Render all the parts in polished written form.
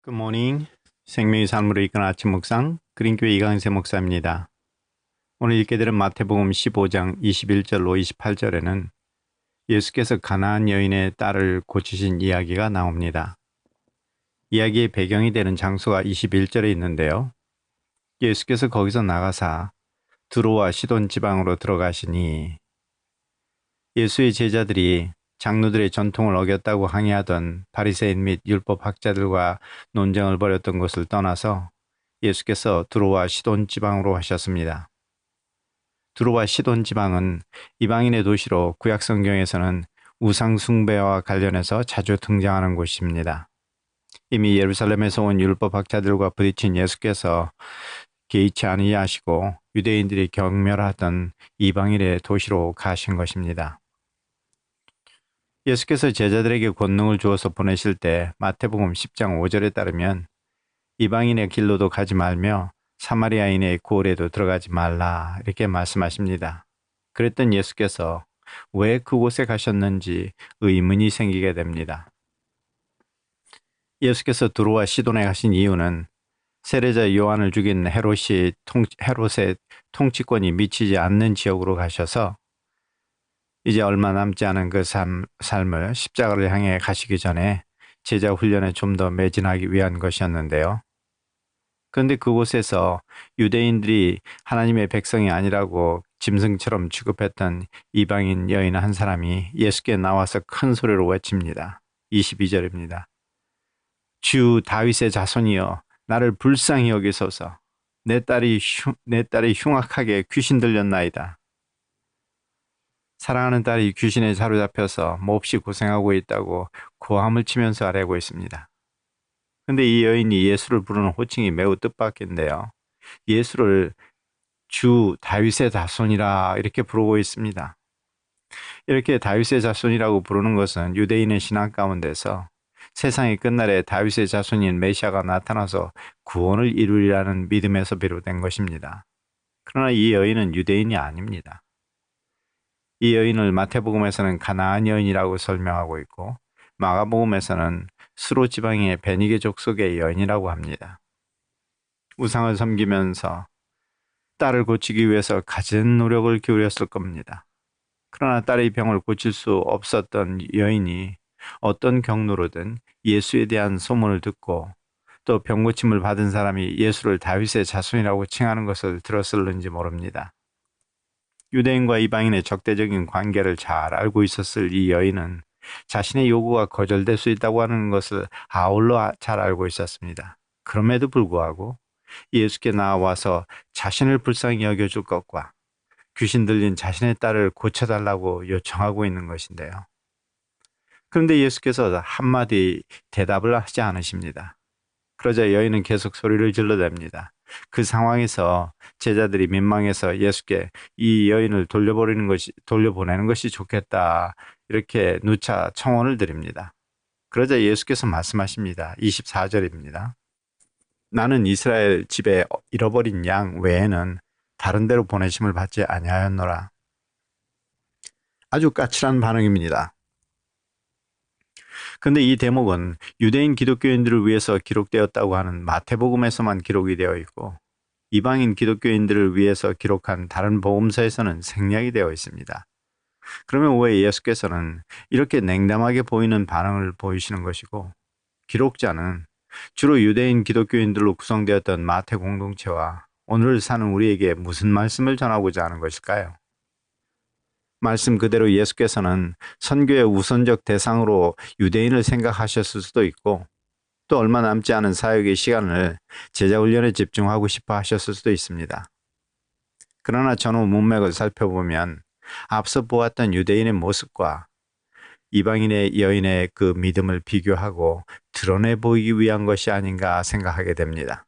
굿모닝. 생명의 삶으로 이끄는 아침 묵상 그린교회 이강세 목사입니다. 오늘 읽게 되는 마태복음 15장 21절로 28절에는 예수께서 가나안 여인의 딸을 고치신 이야기가 나옵니다. 이야기의 배경이 되는 장소가 21절에 있는데요. 예수께서 거기서 나가사 두로와 시돈 지방으로 들어가시니 예수의 제자들이 장로들의 전통을 어겼다고 항의하던 바리새인 및 율법학자들과 논쟁을 벌였던 것을 떠나서 예수께서 두로와 시돈 지방으로 하셨습니다. 두로와 시돈 지방은 이방인의 도시로 구약 성경에서는 우상 숭배와 관련해서 자주 등장하는 곳입니다. 이미 예루살렘에서 온 율법학자들과 부딪힌 예수께서 개의치 아니하시고 유대인들이 경멸하던 이방인의 도시로 가신 것입니다. 예수께서 제자들에게 권능을 주어서 보내실 때 마태복음 10장 5절에 따르면 이방인의 길로도 가지 말며 사마리아인의 고을에도 들어가지 말라 이렇게 말씀하십니다. 그랬던 예수께서 왜 그곳에 가셨는지 의문이 생기게 됩니다. 예수께서 두로와 시돈에 가신 이유는 세례자 요한을 죽인 헤롯의 통치권이 미치지 않는 지역으로 가셔서 이제 얼마 남지 않은 그 삶을 십자가를 향해 가시기 전에 제자 훈련에 좀 더 매진하기 위한 것이었는데요. 그런데 그곳에서 유대인들이 하나님의 백성이 아니라고 짐승처럼 취급했던 이방인 여인 한 사람이 예수께 나와서 큰 소리로 외칩니다. 22절입니다. 주 다윗의 자손이여 나를 불쌍히 여기소서. 내 딸이 흉악하게 귀신 들렸나이다. 사랑하는 딸이 귀신에 사로잡혀서 몹시 고생하고 있다고 고함을 치면서 아뢰고 있습니다. 근데 이 여인이 예수를 부르는 호칭이 매우 뜻밖인데요. 예수를 주 다윗의 자손이라 이렇게 부르고 있습니다. 이렇게 다윗의 자손이라고 부르는 것은 유대인의 신앙 가운데서 세상이 끝날에 다윗의 자손인 메시아가 나타나서 구원을 이루리라는 믿음에서 비롯된 것입니다. 그러나 이 여인은 유대인이 아닙니다. 이 여인을 마태복음에서는 가나안 여인이라고 설명하고 있고 마가복음에서는 수로 지방의 베니게족 속의 여인이라고 합니다. 우상을 섬기면서 딸을 고치기 위해서 갖은 노력을 기울였을 겁니다. 그러나 딸의 병을 고칠 수 없었던 여인이 어떤 경로로든 예수에 대한 소문을 듣고 또 병고침을 받은 사람이 예수를 다윗의 자손이라고 칭하는 것을 들었을는지 모릅니다. 유대인과 이방인의 적대적인 관계를 잘 알고 있었을 이 여인은 자신의 요구가 거절될 수 있다고 하는 것을 아울러 잘 알고 있었습니다. 그럼에도 불구하고 예수께 나와서 자신을 불쌍히 여겨줄 것과 귀신 들린 자신의 딸을 고쳐달라고 요청하고 있는 것인데요. 그런데 예수께서 한마디 대답을 하지 않으십니다. 그러자 여인은 계속 소리를 질러댑니다. 그 상황에서 제자들이 민망해서 예수께 이 여인을 돌려보내는 것이 좋겠다 이렇게 누차 청원을 드립니다. 그러자 예수께서 말씀하십니다. 24절입니다. 나는 이스라엘 집에 잃어버린 양 외에는 다른 데로 보내심을 받지 아니하였노라. 아주 까칠한 반응입니다. 그런데 이 대목은 유대인 기독교인들을 위해서 기록되었다고 하는 마태복음에서만 기록이 되어 있고 이방인 기독교인들을 위해서 기록한 다른 복음서에서는 생략이 되어 있습니다. 그러면 왜 예수께서는 이렇게 냉담하게 보이는 반응을 보이시는 것이고 기록자는 주로 유대인 기독교인들로 구성되었던 마태 공동체와 오늘 사는 우리에게 무슨 말씀을 전하고자 하는 것일까요? 말씀 그대로 예수께서는 선교의 우선적 대상으로 유대인을 생각하셨을 수도 있고 또 얼마 남지 않은 사역의 시간을 제자 훈련에 집중하고 싶어 하셨을 수도 있습니다. 그러나 전후 문맥을 살펴보면 앞서 보았던 유대인의 모습과 이방인의 여인의 그 믿음을 비교하고 드러내 보이기 위한 것이 아닌가 생각하게 됩니다.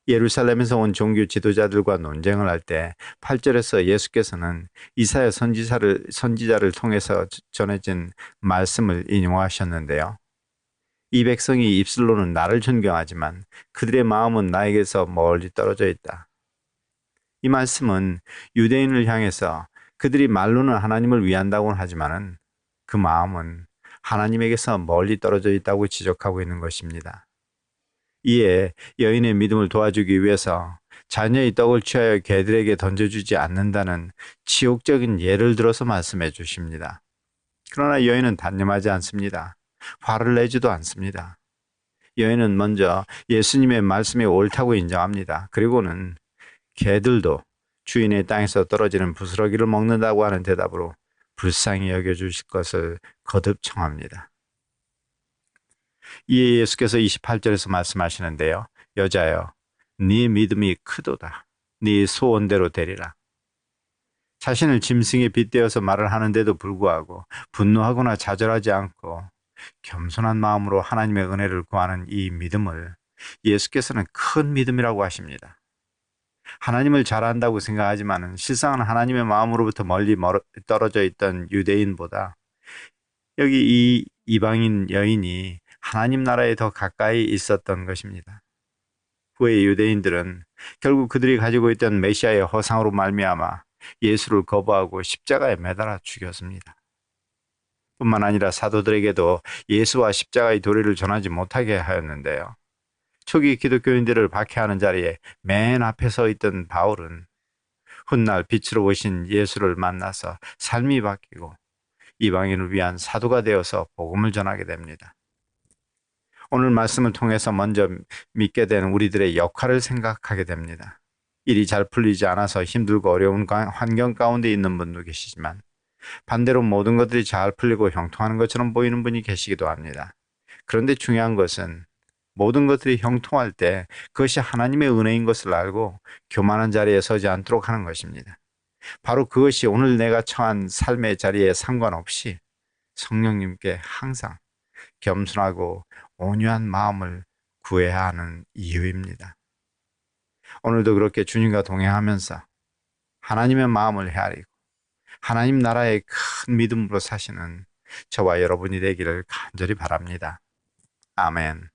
예루살렘에서 온 종교 지도자들과 논쟁을 할 때 8절에서 예수께서는 이사야 선지자를 통해서 전해진 말씀을 인용하셨는데요. 이 백성이 입술로는 나를 존경하지만 그들의 마음은 나에게서 멀리 떨어져 있다. 이 말씀은 유대인을 향해서 그들이 말로는 하나님을 위한다고는 하지만은 그 마음은 하나님에게서 멀리 떨어져 있다고 지적하고 있는 것입니다. 이에 여인의 믿음을 도와주기 위해서 자녀의 떡을 취하여 개들에게 던져주지 않는다는 치욕적인 예를 들어서 말씀해 주십니다. 그러나 여인은 단념하지 않습니다. 화를 내지도 않습니다. 여인은 먼저 예수님의 말씀이 옳다고 인정합니다. 그리고는 개들도 주인의 땅에서 떨어지는 부스러기를 먹는다고 하는 대답으로 불쌍히 여겨주실 것을 거듭 청합니다. 이에 예수께서 28절에서 말씀하시는데요. 여자여, 네 믿음이 크도다. 네 소원대로 되리라. 자신을 짐승에 빗대어서 말을 하는데도 불구하고 분노하거나 좌절하지 않고 겸손한 마음으로 하나님의 은혜를 구하는 이 믿음을 예수께서는 큰 믿음이라고 하십니다. 하나님을 잘 안다고 생각하지만 실상은 하나님의 마음으로부터 멀리 떨어져 있던 유대인보다 여기 이 이방인 여인이 하나님 나라에 더 가까이 있었던 것입니다. 후에 유대인들은 결국 그들이 가지고 있던 메시아의 허상으로 말미암아 예수를 거부하고 십자가에 매달아 죽였습니다. 뿐만 아니라 사도들에게도 예수와 십자가의 도리를 전하지 못하게 하였는데요. 초기 기독교인들을 박해하는 자리에 맨 앞에 서 있던 바울은 훗날 빛으로 오신 예수를 만나서 삶이 바뀌고 이방인을 위한 사도가 되어서 복음을 전하게 됩니다. 오늘 말씀을 통해서 먼저 믿게 된 우리들의 역할을 생각하게 됩니다. 일이 잘 풀리지 않아서 힘들고 어려운 환경 가운데 있는 분도 계시지만 반대로 모든 것들이 잘 풀리고 형통하는 것처럼 보이는 분이 계시기도 합니다. 그런데 중요한 것은 모든 것들이 형통할 때 그것이 하나님의 은혜인 것을 알고 교만한 자리에 서지 않도록 하는 것입니다. 바로 그것이 오늘 내가 처한 삶의 자리에 상관없이 성령님께 항상 겸손하고 온유한 마음을 구해야 하는 이유입니다. 오늘도 그렇게 주님과 동행하면서 하나님의 마음을 헤아리고 하나님 나라의 큰 믿음으로 사시는 저와 여러분이 되기를 간절히 바랍니다. 아멘.